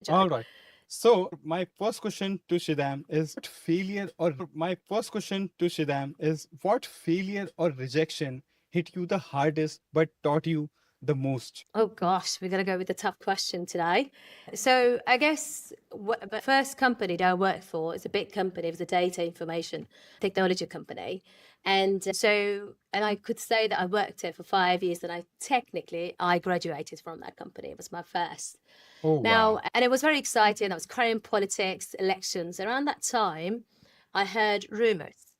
All right. So my first question to Shidam is what failure or rejection hit you the hardest but taught you the most? Oh gosh, we're going to go with the tough question today. So I guess the first company that I worked for is a big company. It was a data information technology company. And I could say that I worked there for 5 years and I graduated from that company. It was my first. Oh Now, wow. and it was very exciting. I was current politics, elections. Around that time, I heard rumors,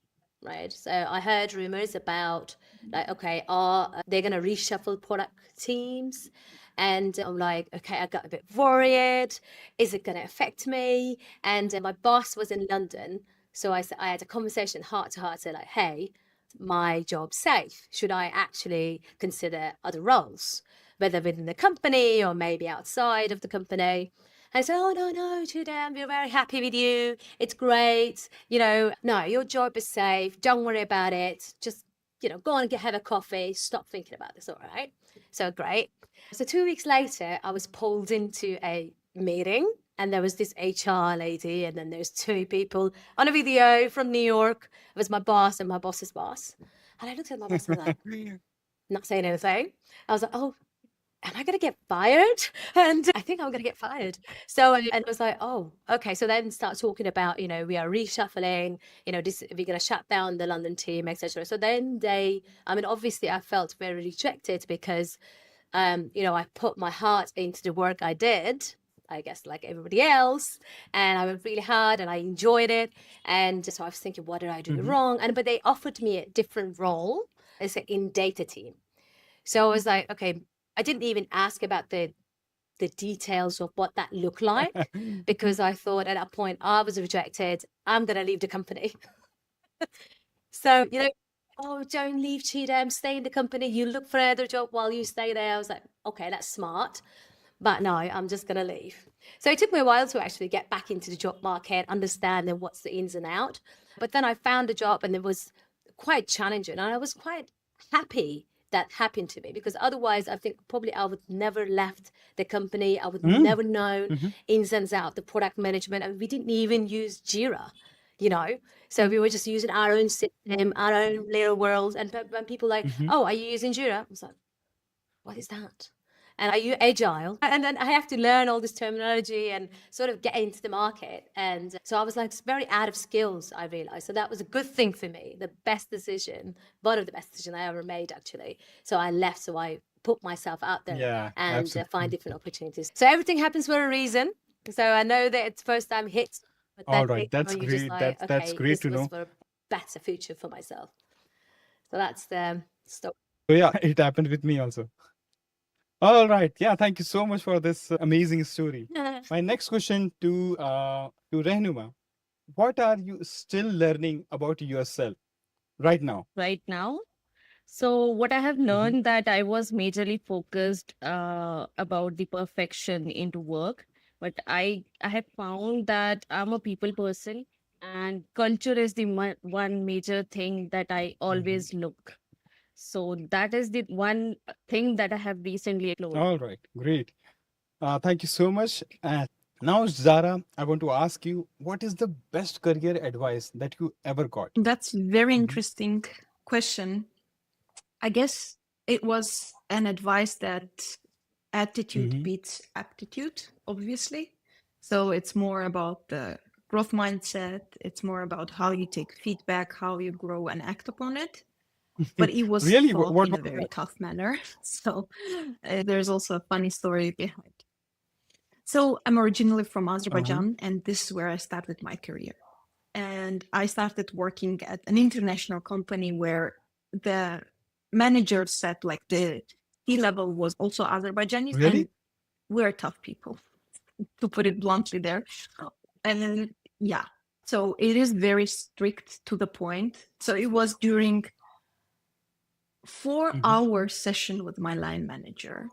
right? So I heard rumors about like, okay, are they going to reshuffle product teams? And I'm like, okay, I got a bit worried. Is it going to affect me? And my boss was in London. So I had a conversation heart to heart, say like, hey, my job's safe. Should I actually consider other roles, whether within the company or maybe outside of the company? And I said, oh, no, Chidam, we're very happy with you. It's great. No, your job is safe. Don't worry about it. Just, go and have a coffee. Stop thinking about this. All right. So great. So 2 weeks later, I was pulled into a meeting and there was this HR lady and then there's two people on a video from New York. It was my boss and my boss's boss. And I looked at my boss and I was like, not saying anything. I was like, oh, am I going to get fired? And I think I'm going to get fired. So, and it was like, oh, okay. So then start talking about, we are reshuffling, we're going to shut down the London team, etc. So then obviously I felt very rejected because, I put my heart into the work I did, I guess like everybody else, and I worked really hard and I enjoyed it. And so I was thinking, what did I do Mhm. wrong? But they offered me a different role as in data team. So I was like, okay, I didn't even ask about the details of what that looked like because I thought at that point I was rejected. I'm going to leave the company. So, oh, don't leave Cheatham, stay in the company. You look for another job while you stay there. I was like, okay, that's smart. But no, I'm just going to leave. So it took me a while to actually get back into the job market, understand then what's the ins and out. But then I found a job and it was quite challenging. And I was quite happy that happened to me because otherwise I think probably I would never left the company. I would Mm. never known Mhm. ins and out the product management. And we didn't even use Jira, you know. So we were just using our own system, our own little world. And when people like, Mhm. oh, are you using Jira? I was like, what is that? And are you agile? And then I have to learn all this terminology and sort of get into the market. And so I was like very out of skills, I realized. So that was a good thing for me, the best decision, one of the best decisions I ever made, actually. So I left, so I put myself out there Yeah, and find absolutely. different opportunities. So everything happens for a reason. So I know that it's first time hits, but All then right, later that's on you're just great. like, That's okay, great this to was know. for a better future for myself. So that's the story. So yeah, it happened with me also. All right. Yeah, thank you so much for this amazing story. My next question to Rehnuma. What are you still learning about yourself right now? right now. So what I have Mhm. learned that I was majorly focused about the perfection into work, but I have found that I'm a people person, and culture is the one major thing that I Mhm. always look. So that is the one thing that I have recently explored. All right, great. Thank you so much. And now, Zara, I want to ask you, what is the best career advice that you ever got? That's very Mhm. interesting question. I guess it was an advice that attitude Mhm. beats aptitude, obviously. So it's more about the growth mindset. It's more about how you take feedback, how you grow and act upon it. But it was Really? thought What in was a very that? tough manner. So there's also a funny story behind. So I'm originally from Uh-huh. Azerbaijan, and this is where I started my career. And I started working at an international company where the manager said, like, the C level was also Azerbaijanis, and Really? we're tough people, to put it bluntly there. And yeah, so it is very strict to the point. So it was during four Mhm. hour session with my line manager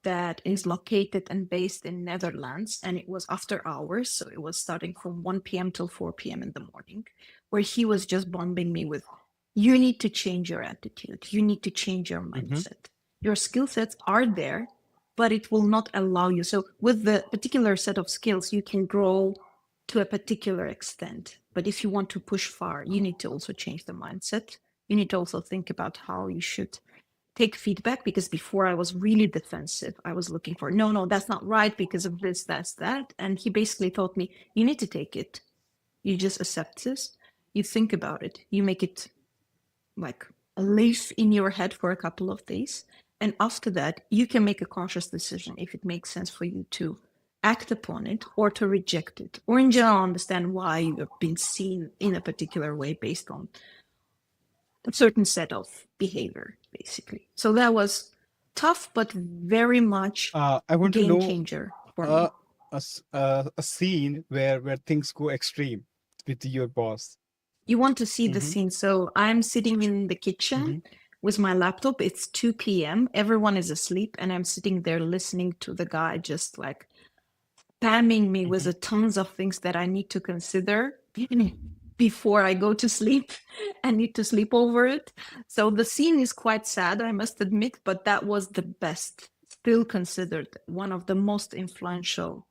that is located and based in Netherlands, and it was after hours, so it was starting from 1 p.m. till 4 p.m. in the morning, where he was just bombing me with, you need to change your attitude, you need to change your Mhm. mindset. Your skill sets are there, but it will not allow you. So with the particular set of skills, you can grow to a particular extent. But if you want to push far, you need to also change the mindset. You need to also think about how you should take feedback, because before I was really defensive. I was looking for, no, that's not right because of this, that's that. And he basically taught me, you need to take it. You just accept this. You think about it. You make it like live in your head for a couple of days. And after that, you can make a conscious decision if it makes sense for you to act upon it or to reject it, or in general understand why you have been seen in a particular way based on a certain set of behavior, basically. So that was tough, but very much I want to game know changer for me. a scene where things go extreme with your boss. You want to see the Mhm. scene. So I'm sitting in the kitchen Mhm. with my laptop. It's 2 p.m. Everyone is asleep, and I'm sitting there listening to the guy just like spamming me with a tons of things that I need to consider before I go to sleep. I need to sleep over it. So the scene is quite sad, I must admit, but that was the best, still considered one of the most influential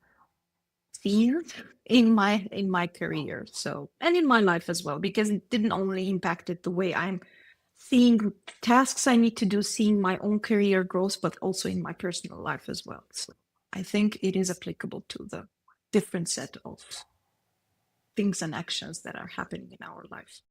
scenes in my career. So, and in my life as well, because it didn't only impact it the way I'm seeing tasks I need to do, seeing my own career growth, but also in my personal life as well. So I think it is applicable to the different set of things and actions that are happening in our lives.